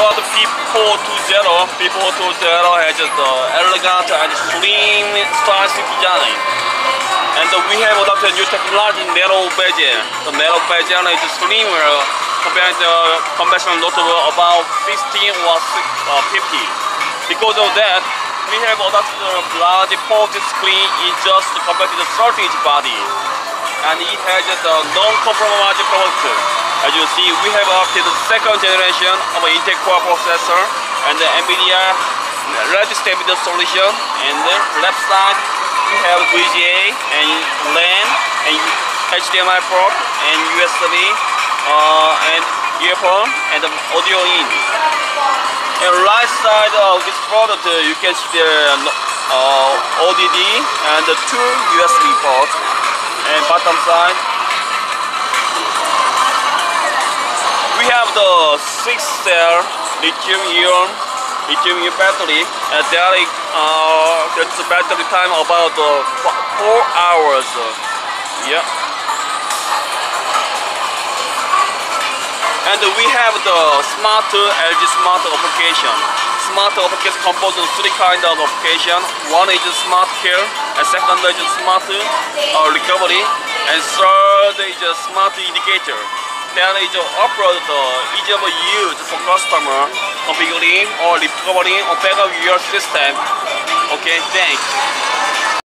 got the P420. P420 has the elegant and slim stylistic design. And we have adopted new technology, narrow bezel. The narrow bezel is slimmer compared to conventional notebook about 15 or 50. Because of that, we have adopted the large port screen is just compared to the 30-inch body. And it has the non-compromising product. As you see, we have adopted the second generation of Intel Core processor and the NVIDIA Red Stability solution. And the left side, we have VGA and LAN and HDMI port and USB and earphone and audio in. And right side of this product, you can see the ODD and the 2 USB ports. And bottom side, we have the 6-cell lithium-ion battery, and that's the battery time about 4 hours. Yeah. And we have the smart LG Smart application. Smart application composed of 3 kinds of application. One is smart care, and second is smart recovery, and third is smart indicator. Then is offered the ease of use for customer configuring or recovering or backup your system. Okay, thanks.